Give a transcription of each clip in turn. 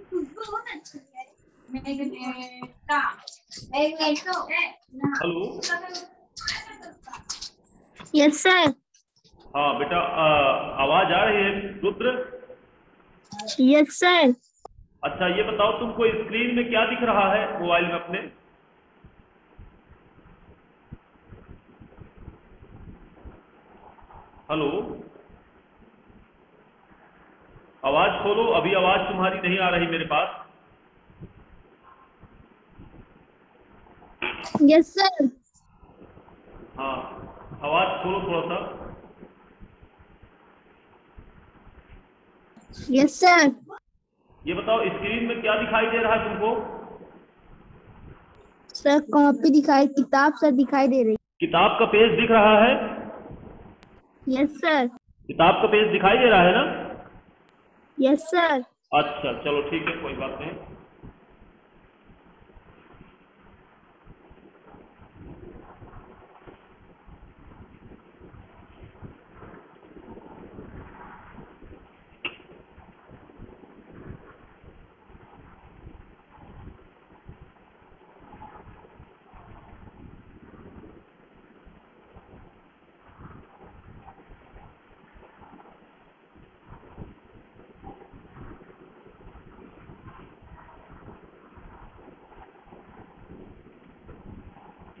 Hello. Yes sir. हाँ बेटा, आवाज आ रही है रुद्र? Yes sir. अच्छा, ये बताओ तुमको स्क्रीन में क्या दिख रहा है मोबाइल में अपने? हेलो, आवाज खोलो, अभी आवाज तुम्हारी नहीं आ रही मेरे पास। Yes sir. हाँ, आवाज खोलो थोड़ा सा। Yes sir. ये बताओ स्क्रीन में क्या दिखाई दे रहा है तुमको? सर कॉपी दिखाई, किताब सर दिखाई दे रही। किताब का पेज दिख रहा है? Yes sir. किताब का पेज दिखाई दे रहा है ना? Yes sir. अच्छा चलो ठीक है, कोई बात नहीं।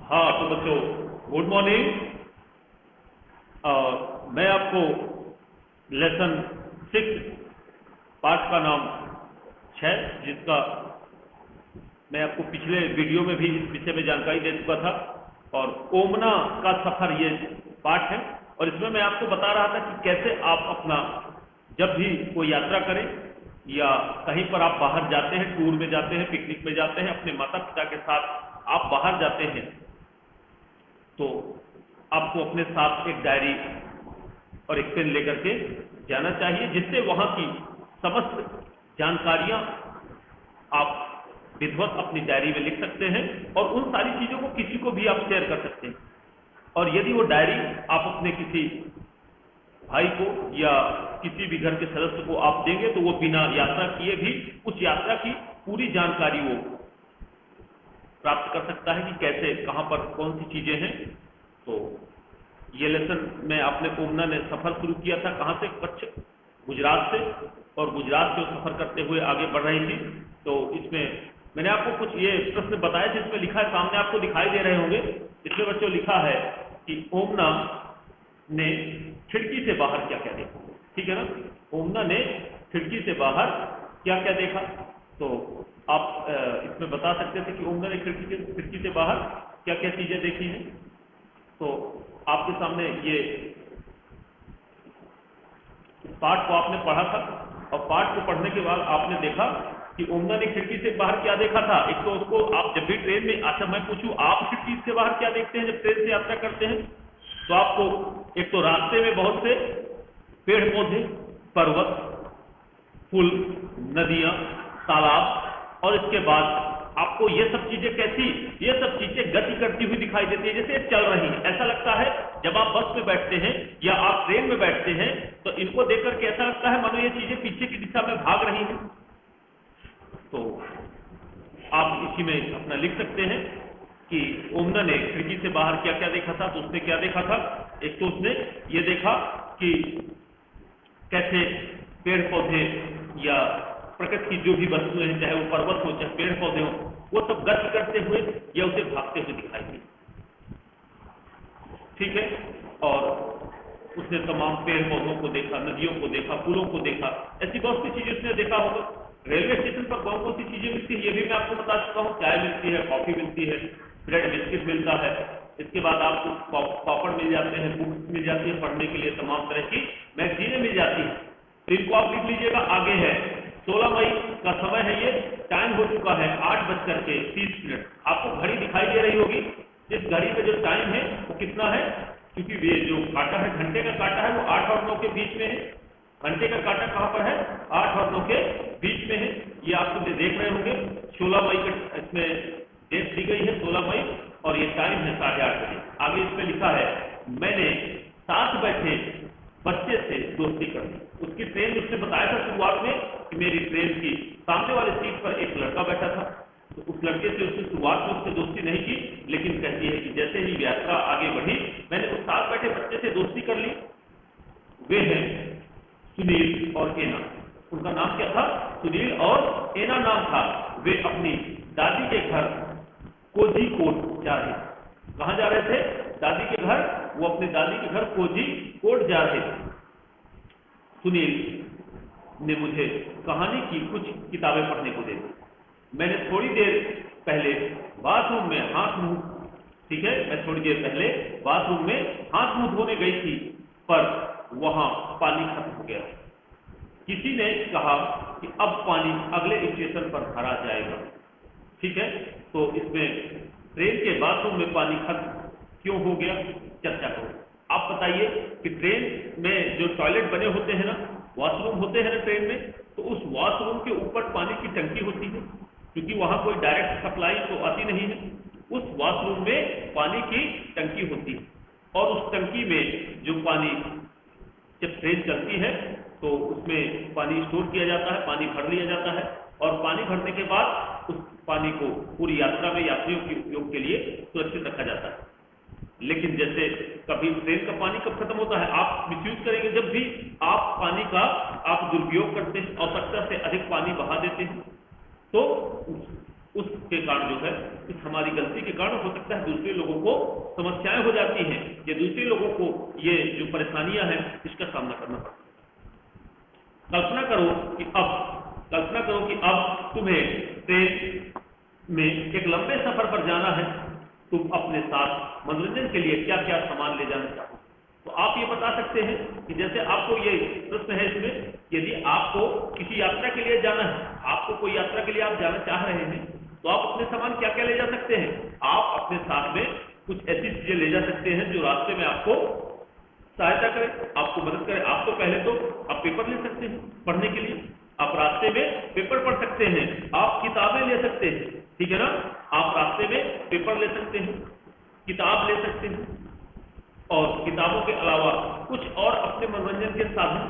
हाँ तो बच्चों, गुड मॉर्निंग। मैं आपको लेसन 6 पाठ का नाम 6, जिसका मैं आपको पिछले वीडियो में भी इस विषय में जानकारी दे चुका था, और ओमना का सफर ये पाठ है। और इसमें मैं आपको बता रहा था कि कैसे आप अपना जब भी कोई यात्रा करें या कहीं पर आप बाहर जाते हैं, टूर में जाते हैं, पिकनिक में जाते हैं, अपने माता पिता के साथ आप बाहर जाते हैं, तो आपको अपने साथ एक डायरी और एक पेन लेकर के जाना चाहिए, जिससे वहां की समस्त जानकारियां आप विधिवत अपनी डायरी में लिख सकते हैं, और उन सारी चीजों को किसी को भी आप शेयर कर सकते हैं। और यदि वो डायरी आप अपने किसी भाई को या किसी भी घर के सदस्य को आप देंगे, तो वो बिना यात्रा किए भी उस यात्रा की पूरी जानकारी वो प्राप्त कर सकता है कि कैसे, कहां पर कौन सी चीजें हैं। तो ये लेसन में आपने ओमना ने सफर शुरू किया था कहां से? कच्छ, गुजरात से। और गुजरात से वो सफर करते हुए आगे बढ़ रही थी। तो इसमें मैंने आपको कुछ ये प्रश्न बताए थे, इसमें लिखा है, सामने आपको दिखाई दे रहे होंगे। इसमें बच्चों लिखा है कि ओमना ने खिड़की से बाहर क्या क्या देखा। ठीक है ना? ओमना ने खिड़की से बाहर क्या क्या देखा। तो आप इसमें बता सकते थे कि ओमना ने खिड़की से बाहर क्या क्या चीजें देखी हैं। तो आपके सामने ये पाठ को आपने पढ़ा था, और पाठ को पढ़ने के बाद आपने देखा कि ओमना ने खिड़की से बाहर क्या देखा था। एक तो उसको आप जब भी ट्रेन में, अच्छा मैं पूछूं, आप खिड़की से बाहर क्या देखते हैं जब ट्रेन से यात्रा करते हैं? तो आपको एक तो रास्ते में बहुत से पेड़ पौधे, पर्वत, पुल, नदियां, तालाब, और इसके बाद आपको ये सब चीजें कैसी, ये सब चीजें गति करती हुई दिखाई देती है, जैसे चल रही है। ऐसा लगता है जब आप बस में बैठते हैं या आप ट्रेन में बैठते हैं, तो इनको देखकर के ऐसा लगता है मानो ये चीजें पीछे की दिशा में भाग रही हैं। तो आप इसी में अपना लिख सकते हैं कि ओमना ने खिड़की से बाहर क्या क्या देखा था। तो उसने क्या देखा था? एक तो उसने ये देखा कि कैसे पेड़ पौधे या प्रकृति की जो भी वस्तुएं हैं, चाहे वो पर्वत हो चाहे पेड़ पौधे हो, वो सब गति करते हुए या उसे भागते हुए दिखाई दी। ठीक है? और उसने तमाम पेड़ पौधों को देखा, नदियों को देखा, पुलों को देखा, ऐसी बहुत सी चीजें उसने देखा होगा। रेलवे स्टेशन पर कौन कौन सी चीजें मिलती है ये भी मैं आपको बता चुका हूँ। चाय मिलती है, कॉफी मिलती है, ब्रेड बिस्किट मिलता है। इसके बाद आपको पापड़ मिल जाते हैं, बुक्स मिल जाती है पढ़ने के लिए, तमाम तरह की मैगजीनें मिल जाती हैं। तो इनको आप लिख लीजिएगा। आगे है 16 मई का समय है, ये टाइम हो चुका है 8:30। आपको घड़ी दिखाई दे रही होगी। इस घड़ी का जो टाइम है वो कितना है? क्योंकि ये जो कांटा है, घंटे का कांटा है, वो 8 और 9 के बीच में है। घंटे का कांटा कहां पर है? 8 और 9 के बीच में है। ये आप देख रहे होंगे 16 मई का इसमें डेट दी गई है, 16 मई, और ये टाइम है 8:30 बजे। आगे इसमें लिखा है, मैंने साथ बैठे बच्चे से दोस्ती कर ली। उसकी ट्रेन उसने बताया था शुरुआत में कि मेरी ट्रेन की सामने वाली सीट पर एक लड़का बैठा था, तो उस लड़के से उसने शुरुआत में उससे दोस्ती नहीं की, लेकिन कहती है कि जैसे ही यात्रा आगे बढ़ी मैंने उस साथ बैठे बच्चे से दोस्ती कर ली। वे हैं सुनील और एना। उनका नाम क्या था? सुनील और एना नाम था। वे अपनी दादी के घर कोझीकोड जा रहे थे। कहाँ जा रहे थे? दादी के घर। वो अपनी दादी के घर कोझीकोड जा रहे थे। सुनील ने मुझे कहानी की कुछ किताबें पढ़ने को दे दी। मैंने थोड़ी देर पहले बाथरूम में हाथ मुंह ठीक है मैं थोड़ी देर पहले बाथरूम में हाथ मुंह धोने गई थी, पर वहां पानी खत्म हो गया। किसी ने कहा कि अब पानी अगले स्टेशन पर भरा जाएगा। ठीक है, तो इसमें ट्रेन के बाथरूम में पानी खत्म क्यों हो गया, चर्चा करो। आप बताइए कि ट्रेन में जो टॉयलेट बने होते हैं ना, वॉशरूम होते हैं ना ट्रेन में, तो उस वॉशरूम के ऊपर पानी की टंकी होती है, क्योंकि वहां कोई डायरेक्ट सप्लाई तो आती नहीं है। उस वॉशरूम में पानी की टंकी होती है, और उस टंकी में जो पानी जब ट्रेन चलती है तो उसमें पानी स्टोर किया जाता है, पानी भर लिया जाता है, और पानी भरने के बाद उस पानी को पूरी यात्रा में यात्रियों के उपयोग के लिए सुरक्षित रखा जाता है। लेकिन जैसे कभी ट्रेन का पानी कब खत्म होता है, आप मिसयूज करेंगे जब भी आप पानी का आप दुरुपयोग करते हैं, आवश्यकता से अधिक पानी बहा देते हैं, तो उसके कारण जो है इस हमारी गलती के कारण हो सकता है दूसरे लोगों को समस्याएं हो जाती हैं, या दूसरे लोगों को ये जो परेशानियां हैं इसका सामना करना पड़ता है। कल्पना करो कि अब तुम्हें ट्रेन में एक लंबे सफर पर जाना है। तुम अपने साथ मनोरंजन के लिए क्या क्या सामान ले जाना चाहो, तो आप ये बता सकते हैं कि जैसे आपको ये प्रश्न है इसमें, यदि आपको किसी यात्रा के लिए जाना है, आपको कोई यात्रा के लिए आप जाना चाह रहे हैं, तो आप अपने सामान क्या क्या ले जा सकते हैं। आप अपने साथ में कुछ ऐसी चीजें ले जा सकते हैं जो रास्ते में आपको सहायता करें, आपको मदद करें। आप तो पहले तो आप पेपर ले सकते हैं पढ़ने के लिए, आप रास्ते में पेपर पढ़ सकते हैं, आप किताबें ले सकते हैं, ठीक है ना। आप रास्ते में पेपर ले सकते हैं, किताब ले सकते हैं, और किताबों के अलावा कुछ और अपने मनोरंजन के साधन,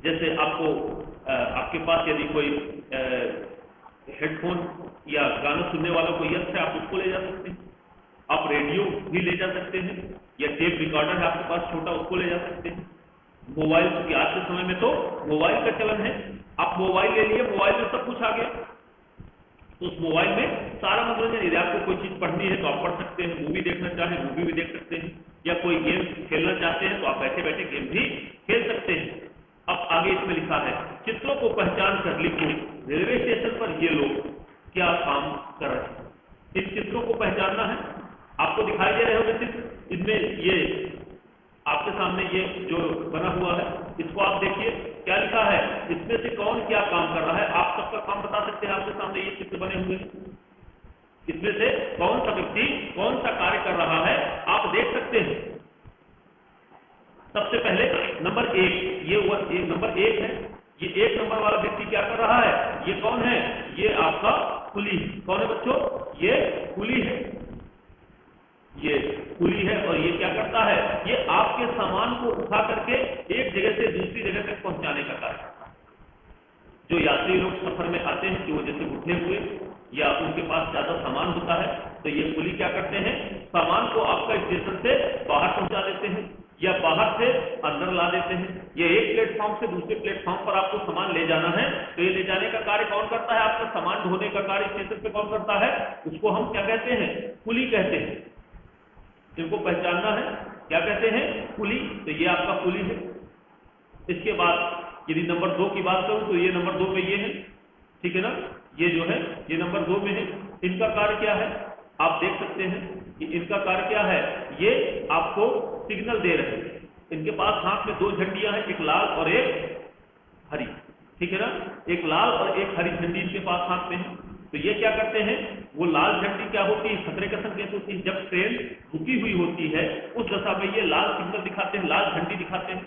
जैसे आपके पास यदि कोई हेडफोन या गाना सुनने वाला कोई यंत्र है, आप उसको ले जा सकते हैं। आप रेडियो भी ले जा सकते हैं, या टेप रिकॉर्डर है आपके पास छोटा, उसको ले जा सकते हैं। मोबाइल, क्योंकि आज के समय में तो मोबाइल का चलन है, आप मोबाइल ले लिए, मोबाइल में सब कुछ आ गया, तो उस मोबाइल में सारा मनोरंजन, यदि आपको कोई चीज पढ़नी है तो आप पढ़ सकते हैं, मूवी देखना चाहें मूवी भी देख सकते हैं, या कोई गेम खेलना चाहते हैं तो आप बैठे बैठे गेम भी खेल सकते हैं। अब आगे इसमें लिखा है, चित्रों को पहचान कर लिखो रेलवे स्टेशन पर ये लोग क्या काम कर रहे हैं। इन चित्रों को पहचानना है, आपको दिखाई दे रहे होंगे चित्र, इनमें ये आपके सामने ये जो बना हुआ है, इसको आप देखिए क्या लिखा है, इसमें से कौन क्या काम कर रहा है। आप सबका काम बता सकते हैं, आपके सामने ये चित्र बने हुए हैं, इसमें से कौन सा व्यक्ति कौन सा कार्य कर रहा है आप देख सकते हैं। सबसे पहले नंबर 1, ये नंबर 1 है, ये 1 नंबर वाला व्यक्ति क्या कर रहा है, ये कौन है, ये आपका कुली। कौन है बच्चों, ये कुली है, ये कुली है, और ये क्या करता है, ये आपके सामान को उठा करके एक जगह से दूसरी जगह तक पहुंचाने का कार्य करता है। जो यात्री लोग सफर में आते हैं कि वो जैसे उठे हुए या उनके पास ज्यादा सामान होता है, तो ये कुली क्या करते हैं, सामान को आपका स्टेशन से बाहर पहुंचा देते हैं या बाहर से अंदर ला देते हैं। ये एक प्लेटफॉर्म से दूसरे प्लेटफॉर्म पर आपको सामान ले जाना है, तो ये ले जाने का कार्य कौन करता है, आपका सामान ढोने का कार्य स्टेशन पे कौन करता है, उसको हम क्या कहते हैं, कुली कहते हैं। इनको पहचानना है, क्या कहते हैं, कुली। तो ये आपका कुली है। इसके बाद यदि नंबर 2 की बात करूं तो ये नंबर 2 में ये है, ठीक है ना, ये जो है ये नंबर 2 में है। इनका कार्य क्या है, आप देख सकते हैं कि इनका कार्य क्या है, ये आपको सिग्नल दे रहे हैं। इनके पास हाथ में 2 झंडियां हैं, एक लाल और एक हरी, ठीक है ना, एक लाल और एक हरी झंडी इनके पास हाथ में है। तो ये क्या करते हैं, वो लाल झंडी क्या होती है, खतरे का संकेत होती है। जब ट्रेन रुकी हुई होती है उस दशा में ये लाल सिग्नल दिखाते हैं, लाल झंडी दिखाते हैं,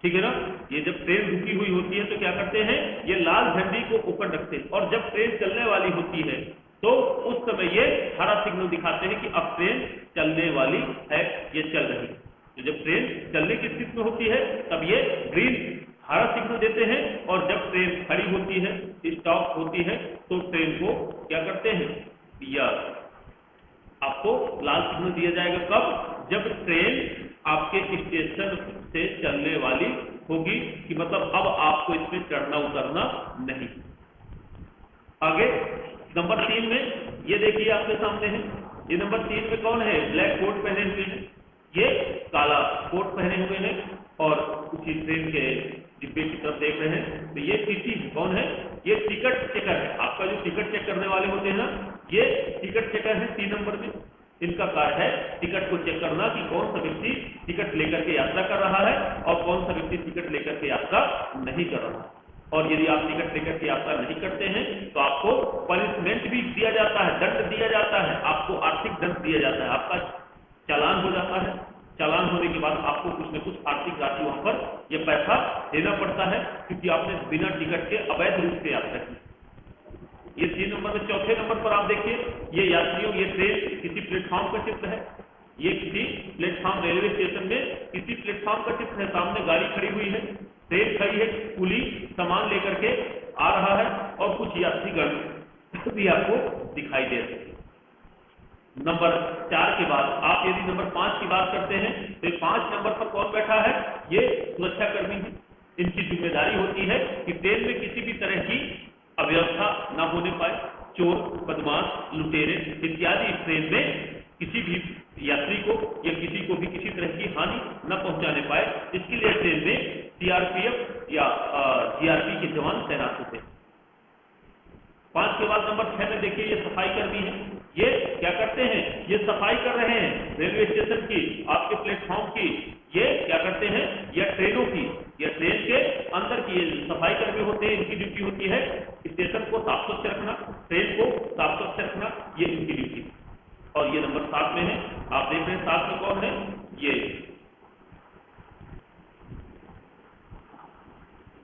ठीक है ना। ये जब ट्रेन रुकी हुई होती है तो क्या करते हैं, ये लाल झंडी को ऊपर रखते हैं, और जब ट्रेन चलने वाली होती है तो उस समय ये हरा सिग्नल दिखाते हैं कि अब ट्रेन चलने वाली है, ये चल रही है। तो जब ट्रेन चलने की स्थिति में होती है तब ये ग्रीन हरा सिग्नल देते हैं, और जब ट्रेन खड़ी होती है, स्टॉप होती है, तो ट्रेन को क्या करते हैं, या आपको लाल सिग्नल दिया जाएगा। कब? जब ट्रेन आपके स्टेशन से चलने वाली होगी, कि मतलब अब आपको इसमें चढ़ना उतरना नहीं। आगे नंबर 3 में ये देखिए आपके सामने है, ये नंबर 3 में कौन है, ब्लैक कोट पहने हुए हैं, ये काला कोट पहने हुए हैं और उसी ट्रेन के डिब्बे की तरफ देख रहे हैं। तो ये टीटी कौन है, ये टिकट चेकर है। आपका जो टिकट चेक करने वाले होते हैं ना, ये टिकट चेकर है। 3 नंबर में इनका कार्य है टिकट को चेक करना कि कौन सा व्यक्ति टिकट लेकर के यात्रा कर रहा है और कौन सा व्यक्ति टिकट लेकर के यात्रा नहीं कर रहा है। और यदि आप टिकट लेकर के यात्रा नहीं करते हैं तो आपको पनिशमेंट भी दिया जाता है, दंड दिया जाता है, आपको आर्थिक दंड दिया जाता है, आपका चालान हो जाता है। चालान होने के बाद आपको कुछ न कुछ आर्थिक राशि वहां पर यह पैसा देना पड़ता है, क्योंकि आपने बिना टिकट के अवैध रूप से यात्रा की। ये 3 नंबर में। चौथे नंबर पर आप देखिए, ये यात्रियों, ये ट्रेन किसी प्लेटफॉर्म का चित्र है, ये किसी प्लेटफॉर्म रेलवे स्टेशन में किसी प्लेटफॉर्म का चित्र है। सामने गाड़ी खड़ी हुई है, ट्रेन खड़ी है, कुली सामान लेकर के आ रहा है और कुछ यात्रीगण भी आपको दिखाई दे रहे हैं। नंबर 4 के बाद आप यदि नंबर 5 की बात करते हैं तो 5 नंबर पर कौन बैठा है, ये सुरक्षाकर्मी है। इनकी जिम्मेदारी होती है कि ट्रेन में किसी भी तरह की अव्यवस्था न होने पाए, चोर, बदमाश, लुटेरे इत्यादि ट्रेन में किसी भी यात्री को या किसी को भी किसी तरह की हानि न पहुंचाने पाए, इसके लिए ट्रेन में सीआरपीएफ या जीआरपी के जवान तैनात होते हैं। 5 के बाद नंबर 6 में देखिए, ये सफाई कर्मी है। ये क्या करते हैं, ये सफाई कर रहे हैं रेलवे स्टेशन की, आपके प्लेटफॉर्म की। ये क्या करते हैं, या ट्रेनों की, या ट्रेन के अंदर की। ये सफाई कर्मी होते हैं, इनकी ड्यूटी होती है स्टेशन को साफ स्वच्छ रखना, ट्रेन को साफ स्वच्छ रखना, ये इनकी ड्यूटी। और ये नंबर 7 में है, आप देख रहे हैं 7 में कौन है, ये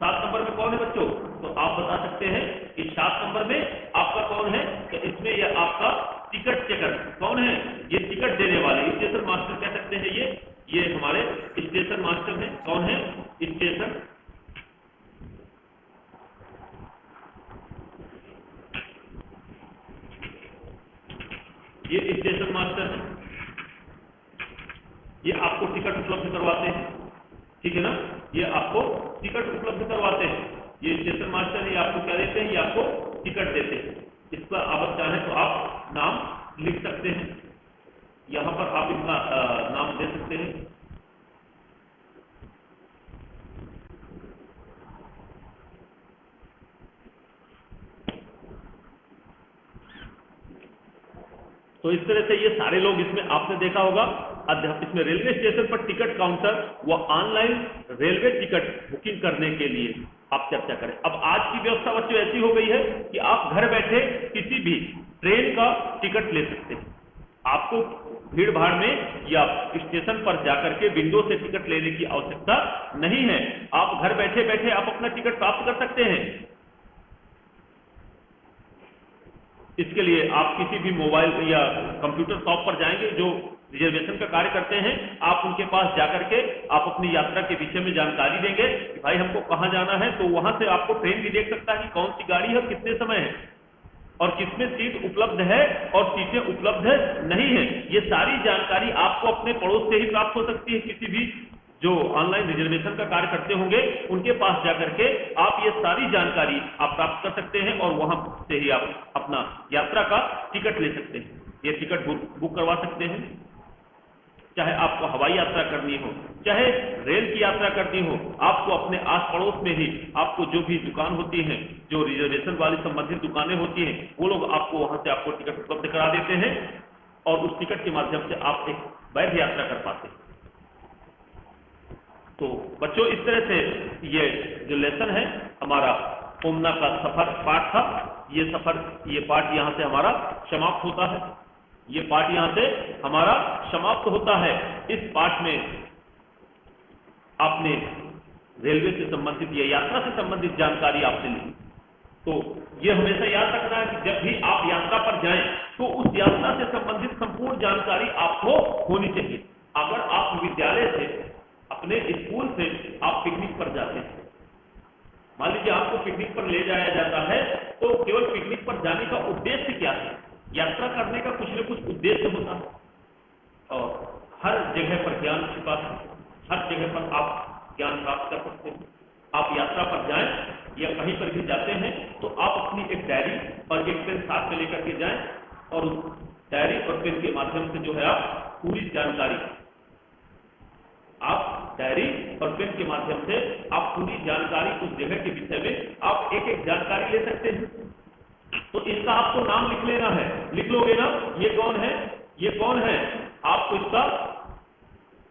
7 नंबर में कौन है बच्चों, तो आप बता सकते हैं कि 7 नंबर में आपका कौन है, तो इसमें यह आपका टिकट चेकर कौन है, ये टिकट देने वाले स्टेशन मास्टर कह सकते हैं। ये हमारे स्टेशन मास्टर हैं। कौन है, स्टेशन ये स्टेशन मास्टर है, ये आपको टिकट उपलब्ध करवाते हैं, ठीक है ना, ये आपको टिकट उपलब्ध करवाते हैं। ये स्टेशन मास्टर ये आपको क्या देते हैं, ये आपको टिकट देते हैं। इसका आप चाहें तो आप नाम लिख सकते हैं, यहां पर आप इसका नाम दे सकते हैं। तो इस तरह से ये सारे लोग इसमें आपने देखा होगा, इसमें रेलवे स्टेशन पर टिकट काउंटर व ऑनलाइन रेलवे टिकट बुकिंग करने के लिए आप चर्चा करें। अब आज की व्यवस्था बच्चों ऐसी हो गई है कि आप घर बैठे किसी भी ट्रेन का टिकट ले सकते हैं। आपको भीड़ भाड़ में या स्टेशन पर जाकर के विंडो से टिकट लेने की आवश्यकता नहीं है। आप घर बैठे बैठे आप अपना टिकट प्राप्त कर सकते हैं। इसके लिए आप किसी भी मोबाइल या कंप्यूटर शॉप पर जाएंगे जो रिजर्वेशन का कार्य करते हैं, आप उनके पास जाकर के आप अपनी यात्रा के विषय में जानकारी देंगे कि भाई हमको कहाँ जाना है, तो वहां से आपको ट्रेन भी देख सकता है कि कौन सी गाड़ी है, कितने समय है और किसमें सीट उपलब्ध है और सीटें उपलब्ध नहीं है। ये सारी जानकारी आपको अपने पड़ोस से ही प्राप्त हो सकती है। किसी भी जो ऑनलाइन रिजर्वेशन का कार्य करते होंगे उनके पास जाकर के आप ये सारी जानकारी आप प्राप्त कर सकते हैं और वहां से ही आप अपना यात्रा का टिकट ले सकते हैं। ये टिकट बुक करवा सकते हैं, चाहे आपको हवाई यात्रा करनी हो, चाहे रेल की यात्रा करनी हो। आपको अपने आस पड़ोस में ही आपको जो भी दुकान होती है, जो रिजर्वेशन वाली संबंधित दुकानें होती हैं, वो लोग आपको वहां से आपको टिकट उपलब्ध करा देते हैं और उस टिकट के माध्यम से आप एक वैध यात्रा कर पाते हैं। तो बच्चों इस तरह से ये जो लेसन है हमारा ओमना का सफर पाठ था, ये पाठ यहाँ से हमारा समाप्त होता है। ये पाठ यहाँ से हमारा समाप्त होता है। इस पाठ में आपने रेलवे से संबंधित या यात्रा से संबंधित जानकारी आपसे ली। तो ये हमेशा याद रखना है कि जब भी आप यात्रा पर जाएं तो उस यात्रा से संबंधित संपूर्ण जानकारी आपको होनी चाहिए। अगर आप विद्यालय से से आप पिकनिक पर जाते हैं। मान लीजिए आपको पिकनिक पर ले जाया जाता है, तो केवल पिकनिक पर जाने का उद्देश्य क्या है? यात्रा करने का कुछ न कुछ उद्देश्य होता है और हर जगह पर ज्ञान छिपा है, हर जगह पर आप ज्ञान प्राप्त कर सकते हैं। आप यात्रा पर जाएं या कहीं पर भी जाते हैं तो आप अपनी एक डायरी और एक पेन साथ में लेकर के जाएं और उस डायरी और पेन के माध्यम से जो है आप पूरी जानकारी, आप डायरी और पेन के माध्यम से आप पूरी जानकारी उस जगह के विषय में आप एक एक जानकारी ले सकते हैं। तो इसका आपको नाम लिख लेना है, लिख लोगे ना, ये कौन है, ये कौन है, आपको इसका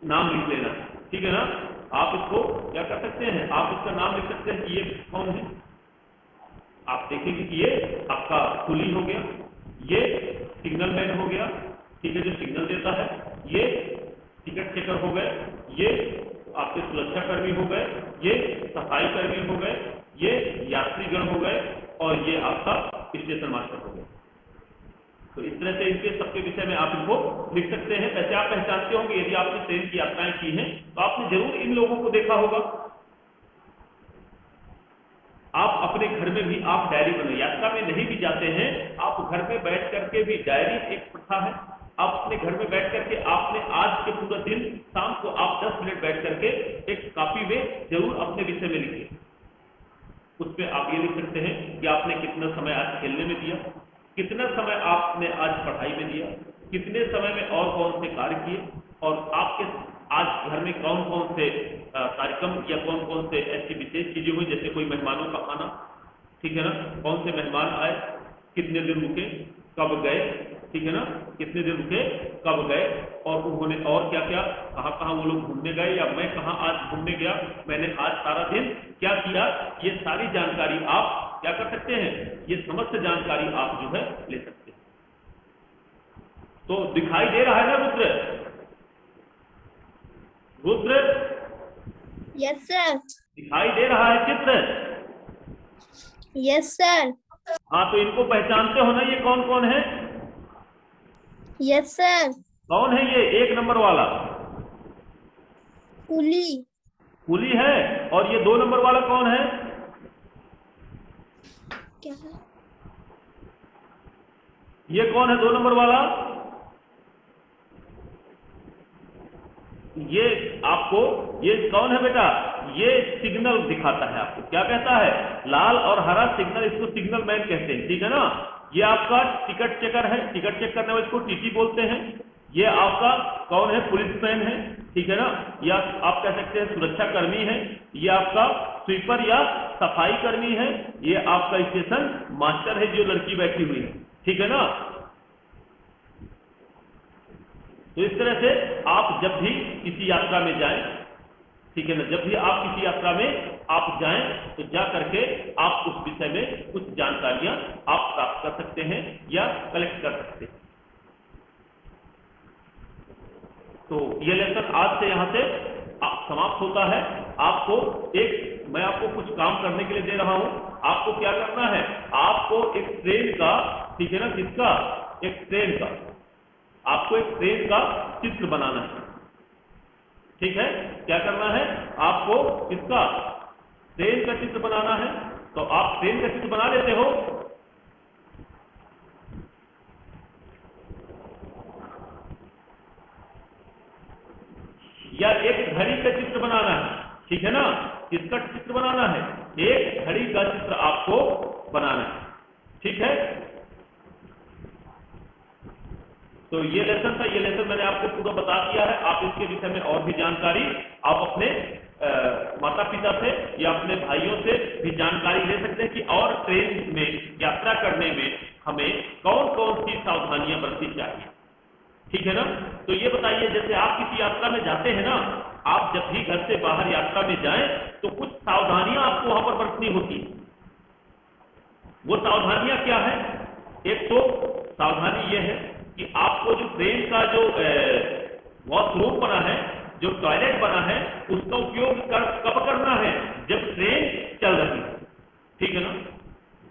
नाम लिख लेना है, ठीक है ना। आप इसको क्या कर सकते हैं, आप इसका नाम लिख सकते हैं कि ये कौन है। आप देखेंगे कि ये आपका कुली हो गया, ये सिग्नल मैन हो गया, ठीक है, जो सिग्नल देता है, ये टिकट चेकर हो गए, ये आपके सुरक्षा कर्मी हो गए, ये सफाई कर्मी हो गए, ये यात्रीगण हो गए और ये आपका स्टेशन मास्टर हो गया। तो इस तरह से इनके सबके विषय में आप इनको लिख सकते हैं। वैसे आप पहचानते होंगे, यदि आपने ट्रेन की यात्राएं की हैं तो आपने जरूर इन लोगों को देखा होगा। आप अपने घर में भी आप डायरी बनाए, यात्रा में नहीं भी जाते हैं, आप घर में बैठ करके भी, डायरी एक प्रथा है, आप अपने घर में बैठ करके आपने आज के पूरा दिन, शाम को आप 10 मिनट बैठ करके एक कॉपी में जरूर अपने विषय में लिखिए। उसमें आप ये लिख सकते हैं कि आपने कितना समय आज खेलने में दिया, कितना समय आपने आज पढ़ाई में दिया, कितने समय में और कौन से कार्य किए, और आपके आज घर में कौन कौन से कार्यक्रम या कौन कौन से ऐसी विशेष चीजें हुई, जैसे कोई मेहमानों का आना, ठीक है ना, कौन से मेहमान आए, कितने दिन रुके, कब गए, ठीक है ना, कितने दिन रुके, कब गए, और उन्होंने और क्या क्या, कहाँ कहाँ वो लोग घूमने गए, या मैं कहाँ आज घूमने गया, मैंने आज सारा दिन क्या किया, ये सारी जानकारी आप क्या कर सकते हैं, ये समस्त जानकारी आप जो है ले सकते हैं। तो दिखाई दे रहा है ना रुद्र, रुद्र? Yes sir. दिखाई दे रहा है चित्र? Yes sir. हाँ, तो इनको पहचानते हो ना, ये कौन कौन है? Yes sir. कौन है ये 1 नंबर वाला? कुली। कुली है। और ये 2 नंबर वाला कौन है? क्या है? ये कौन है 2 नंबर वाला? ये आपको, ये कौन है बेटा? ये सिग्नल दिखाता है आपको, क्या कहता है, लाल और हरा सिग्नल, इसको सिग्नल मैन कहते हैं, ठीक है ना। ये आपका टिकट चेकर है, टिकट चेक करने वाले इसको टीटी बोलते हैं। ये आपका कौन है, पुलिसमैन है, ठीक है ना, या आप कह सकते हैं सुरक्षा कर्मी है। ये आपका स्वीपर या सफाई कर्मी है। ये आपका स्टेशन मास्टर है, जो लड़की बैठी हुई है, ठीक है ना। तो इस तरह से आप जब भी किसी यात्रा में जाएं, ठीक है ना, जब भी आप किसी यात्रा में आप जाएं तो जा करके आप उस विषय में कुछ जानकारियां आप प्राप्त कर सकते हैं या कलेक्ट कर सकते हैं। तो ये लेसन आज से यहां से समाप्त होता है। आपको मैं आपको कुछ काम करने के लिए दे रहा हूं। आपको क्या करना है, आपको एक ट्रेन का, ठीक है ना, किसका, एक ट्रेन का, आपको एक ट्रेन का चित्र बनाना है, ठीक है। क्या करना है, आपको किसका, ट्रेन का चित्र बनाना है। तो आप ट्रेन का चित्र बना लेते हो? या एक घड़ी का चित्र बनाना है, ठीक है ना, किसका चित्र बनाना है, एक घड़ी का चित्र आपको बनाना है, ठीक है। तो ये लेसन था, ये लेसन मैंने आपको पूरा बता दिया है। आप इसके विषय में और भी जानकारी आप अपने माता पिता से या अपने भाइयों से भी जानकारी ले सकते हैं कि और ट्रेन में यात्रा करने में हमें कौन कौन सी सावधानियां बरतनी चाहिए, ठीक है ना। तो ये बताइए, जैसे आप किसी यात्रा में जाते हैं ना, आप जब भी घर से बाहर यात्रा में जाएं तो कुछ सावधानियां आपको वहां पर बरतनी होती है। वो सावधानियां क्या है? एक तो सावधानी ये है कि आपको जो ट्रेन का जो वॉशरूम बना है, जो टॉयलेट बना है, उसका उपयोग कब करना है, जब ट्रेन चल रही है, ठीक है ना।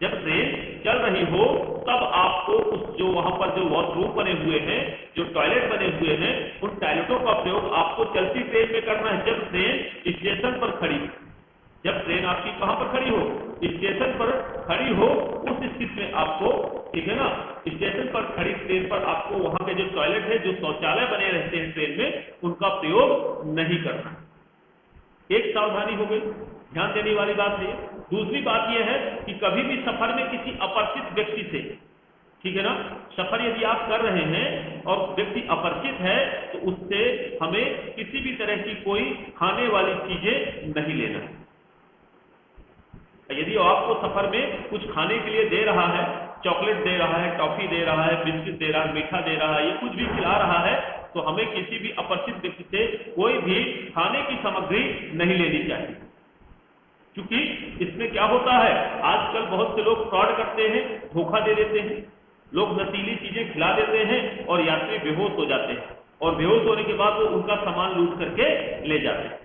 जब ट्रेन चल रही हो तब आपको उस जो वहां पर जो वॉशरूम बने हुए हैं, जो टॉयलेट बने हुए हैं, उन टॉयलेटों का प्रयोग आपको चलती ट्रेन में करना है। जब ट्रेन स्टेशन पर खड़ी, जब ट्रेन आपकी कहां पर खड़ी हो, स्टेशन पर खड़ी हो, उस स्थिति में आपको, ठीक है ना, स्टेशन पर खड़ी ट्रेन पर आपको वहां के जो टॉयलेट है, जो शौचालय बने रहते हैं ट्रेन में, उनका प्रयोग नहीं करना। एक सावधानी हो गई, ध्यान देने वाली बात है। दूसरी बात यह है कि कभी भी सफर में किसी अपरिचित व्यक्ति से, ठीक है ना, सफर यदि आप कर रहे हैं और व्यक्ति अपरिचित है तो उससे हमें किसी भी तरह की कोई खाने वाली चीजें नहीं लेना। यदि आपको सफर में कुछ खाने के लिए दे रहा है, चॉकलेट दे रहा है, टॉफी दे रहा है, बिस्किट दे रहा है, मीठा दे रहा है, या कुछ भी खिला रहा है, तो हमें किसी भी अपरिचित व्यक्ति से कोई भी खाने की सामग्री नहीं लेनी चाहिए। क्योंकि इसमें क्या होता है, आजकल बहुत से लोग फ्रॉड करते हैं, धोखा दे देते हैं, लोग नशीली चीजें खिला देते हैं और यात्री बेहोश हो जाते हैं, और बेहोश होने के बाद वो उनका सामान लूट करके ले जाते हैं।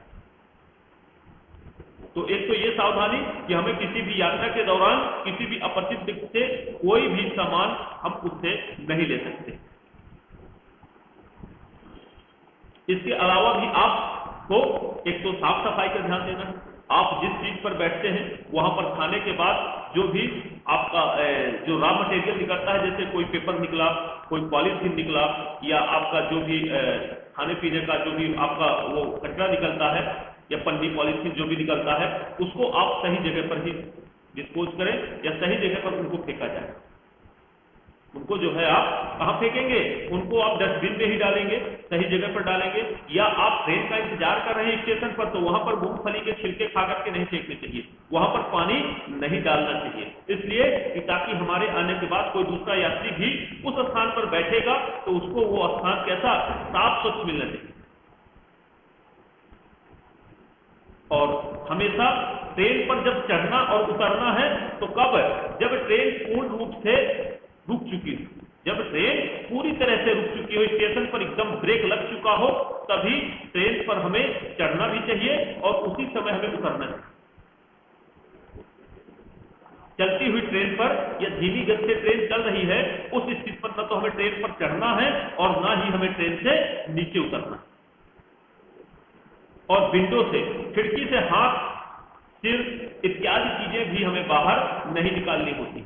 तो एक तो ये सावधानी कि हमें किसी भी यात्रा के दौरान किसी भी अपरिचित व्यक्ति से कोई भी सामान हम उससे नहीं ले सकते। इसके अलावा भी आपको एक तो साफ सफाई का ध्यान देना है। आप जिस चीज पर बैठते हैं वहां पर खाने के बाद जो भी आपका जो रॉ मटेरियल निकलता है, जैसे कोई पेपर निकला, कोई पॉलीथीन निकला, या आपका जो भी खाने पीने का जो भी आपका वो कचरा निकलता है, या पन्नी पॉलीथीन जो भी निकलता है, उसको आप सही जगह पर ही डिस्पोज करें, या सही जगह पर उनको फेंका जाए। उनको जो है आप कहां फेंकेंगे, उनको आप डस्टबिन में ही डालेंगे, सही जगह पर डालेंगे, या आप ट्रेन का इंतजार कर रहे हैं स्टेशन पर, तो वहां पर मूंगफली के छिलके खा करके नहीं फेंकने चाहिए, वहां पर पानी नहीं डालना चाहिए, इसलिए कि ताकि हमारे आने के बाद कोई दूसरा यात्री भी उस स्थान पर बैठेगा तो उसको वो स्थान कैसा, साफ स्वच्छ मिलना चाहिए। और हमेशा ट्रेन पर जब चढ़ना और उतरना है तो कब, जब ट्रेन पूर्ण रूप से रुक चुकी हो, जब ट्रेन पूरी तरह से रुक चुकी हो, स्टेशन पर एकदम ब्रेक लग चुका हो, तभी ट्रेन पर हमें चढ़ना भी चाहिए और उसी समय हमें उतरना चाहिए। चलती हुई ट्रेन पर या धीमी गति से ट्रेन चल रही है, उस स्थिति पर न तो हमें ट्रेन पर चढ़ना है और ना ही हमें ट्रेन से नीचे उतरना है। और विंडो से, खिड़की से हाथ, सिर इत्यादि चीजें भी हमें बाहर नहीं निकालनी होती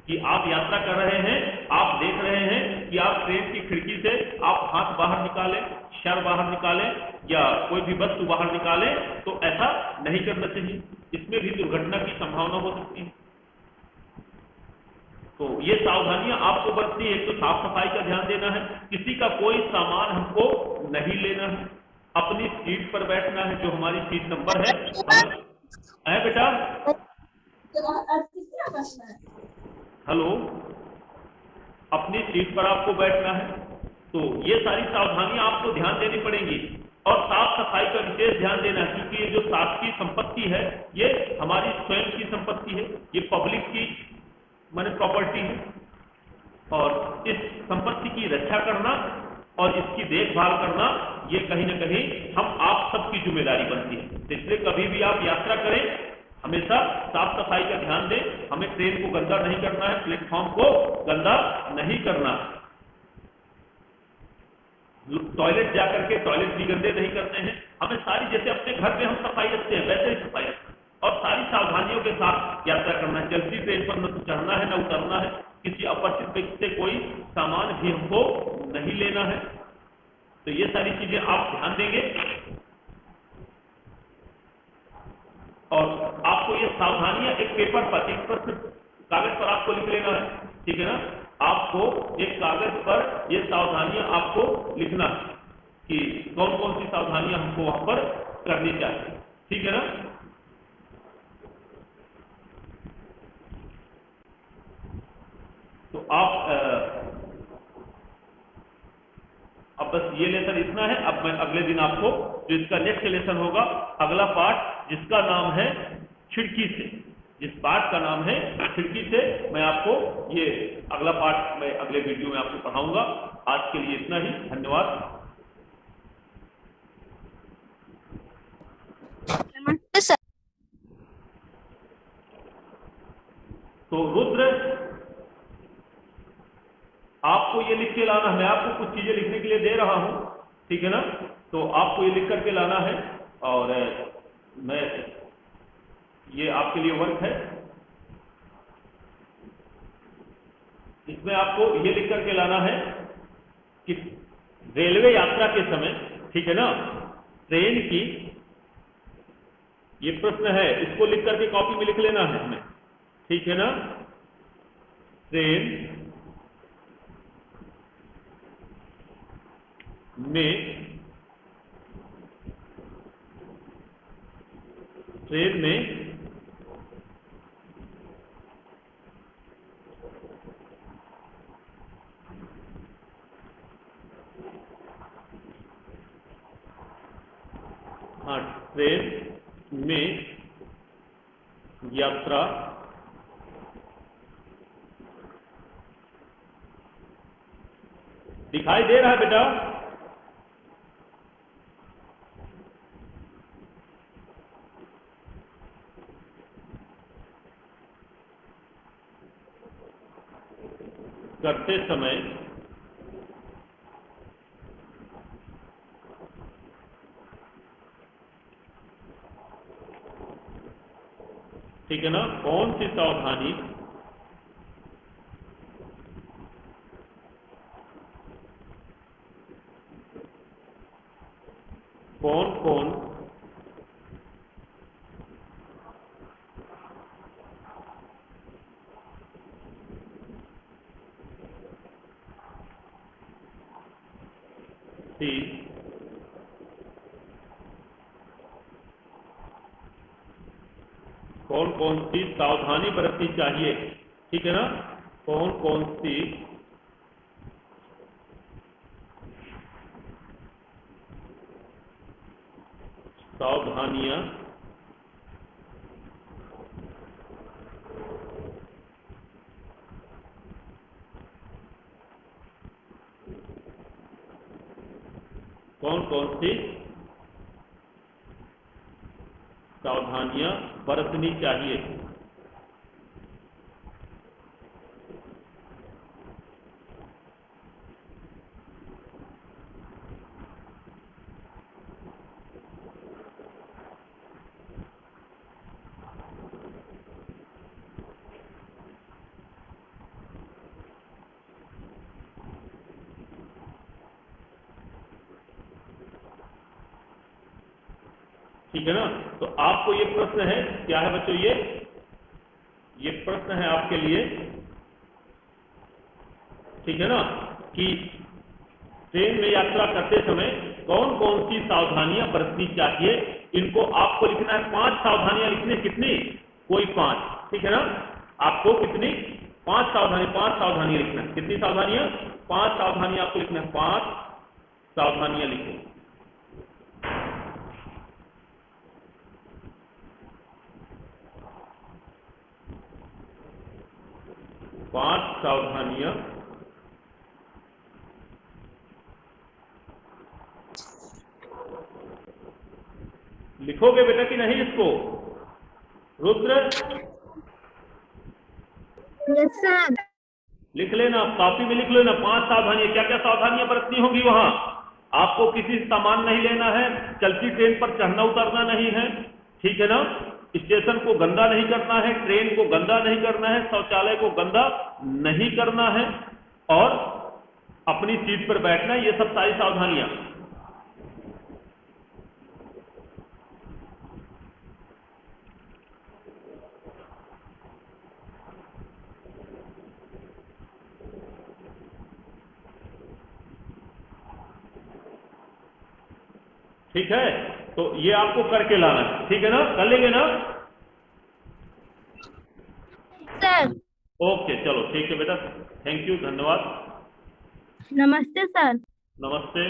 कि आप यात्रा कर रहे हैं, आप देख रहे हैं कि आप ट्रेन की खिड़की से आप हाथ बाहर निकालें, सर बाहर निकालें, या कोई भी वस्तु बाहर निकालें, तो ऐसा नहीं करना चाहिए, इसमें भी दुर्घटना की संभावना हो सकती है। तो ये सावधानियां आपको बरतनी है। एक तो साफ सफाई का ध्यान देना है, किसी का कोई सामान हमको नहीं लेना है, अपनी सीट पर बैठना है, जो हमारी सीट नंबर है बेटा, हेलो, अपनी सीट पर आपको बैठना है। तो ये सारी सावधानियां आपको ध्यान देनी पड़ेंगी, और साफ सफाई का विशेष ध्यान देना है, क्योंकि ये जो शासकीय संपत्ति है, ये हमारी स्वयं की संपत्ति है, ये पब्लिक की माने प्रॉपर्टी है, और इस संपत्ति की रक्षा करना और इसकी देखभाल करना, ये कहीं ना कहीं हम आप सबकी जिम्मेदारी बनती है। इसलिए कभी भी आप यात्रा करें, हमेशा साफ सफाई का ध्यान दें, हमें ट्रेन को गंदा नहीं करना है, प्लेटफॉर्म को गंदा नहीं करना, टॉयलेट जाकर के टॉयलेट भी गंदे नहीं करते हैं, हमें सारी, जैसे अपने घर में हम सफाई रखते हैं वैसे ही सफाई रखना है, और सारी सावधानियों के साथ यात्रा करना है। चलती ट्रेन पर न तो चढ़ना है न उतरना है, किसी अपरिचित व्यक्ति से कोई सामान भी हमको नहीं लेना है। तो ये सारी चीजें आप ध्यान देंगे, और आपको ये सावधानियां एक पेपर पर, एक प्रश्न कागज पर आपको लिख लेना है, ठीक है ना, आपको एक कागज पर ये सावधानियां आपको लिखना है कि कौन कौन सी सावधानियां हमको वहां पर करनी चाहिए, ठीक है ना। तो आप अब बस ये लेसन इतना है। अब मैं अगले दिन आपको जो इसका नेक्स्ट लेसन होगा, अगला पार्ट जिसका नाम है खिड़की से, जिस पार्ट का नाम है खिड़की से, मैं आपको ये अगला पार्ट मैं अगले वीडियो में आपको पढ़ाऊंगा। आज के लिए इतना ही, धन्यवाद। नमस्ते सर। तो रुद्र, आपको ये लिख के लाना है। मैं आपको कुछ चीजें लिखने के लिए दे रहा हूं, ठीक है ना? तो आपको ये लिख करके लाना है, और मैं ये आपके लिए वर्क है। इसमें आपको ये लिख करके लाना है कि रेलवे यात्रा के समय, ठीक है ना, ट्रेन की, ये प्रश्न है, इसको लिख करके कॉपी में लिख लेना है हमें, ठीक है ना? ट्रेन में हाँ, ट्रेन में यात्रा दिखाई दे रहा है बेटा? करते समय ठीक है ना, कौन सी सावधानी कौन कौन सी कौन कौन सी सावधानी बरतनी चाहिए, ठीक है ना? कौन कौन सी सावधानियां कौन कौन सी सावधानियां बरतनी चाहिए? ठीक है ना? तो आपको ये प्रश्न है, क्या है बच्चों? ये प्रश्न है आपके लिए, ठीक है ना, कि ट्रेन में यात्रा करते समय कौन कौन सी सावधानियां बरतनी चाहिए। इनको आपको लिखना है, 5 सावधानियां लिखनी। कितनी? कोई 5, ठीक है ना? आपको कितनी? 5 सावधानियां लिखना है। कितनी सावधानियां? 5 सावधानियां आपको लिखना है। 5 सावधानियां लिखो। 5 सावधानियां लिखोगे बेटा कि नहीं इसको? Rudra, yes sir. लिख लेना, कॉपी में लिख लेना। 5 सावधानियां, क्या क्या सावधानियां बरतनी होगी वहां? आपको किसी सामान नहीं लेना है, चलती ट्रेन पर चढ़ना उतरना नहीं है, ठीक है ना? स्टेशन को गंदा नहीं करना है, ट्रेन को गंदा नहीं करना है, शौचालय को गंदा नहीं करना है, और अपनी सीट पर बैठना है। ये सब सारी सावधानियां, ठीक है? तो ये आपको करके लाना है, ठीक है ना? कर लेंगे ना? सर ओके, चलो ठीक है बेटा, थैंक यू, धन्यवाद। नमस्ते सर। नमस्ते।